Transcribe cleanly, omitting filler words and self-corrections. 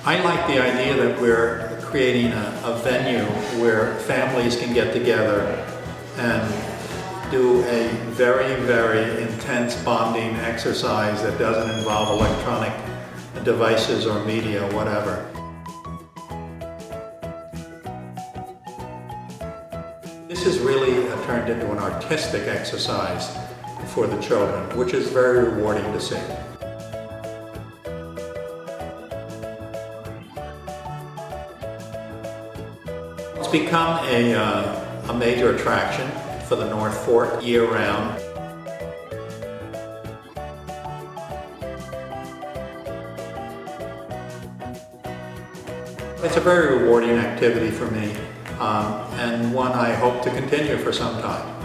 I like the idea that we're creating a venue where families can get together and do a very, very intense bonding exercise that doesn't involve electronic devices or media, whatever. This has really turned into an artistic exercise for the children, which is very rewarding to see. It's become a major attraction for the North Fork year-round. It's a very rewarding activity for me, and one I hope to continue for some time.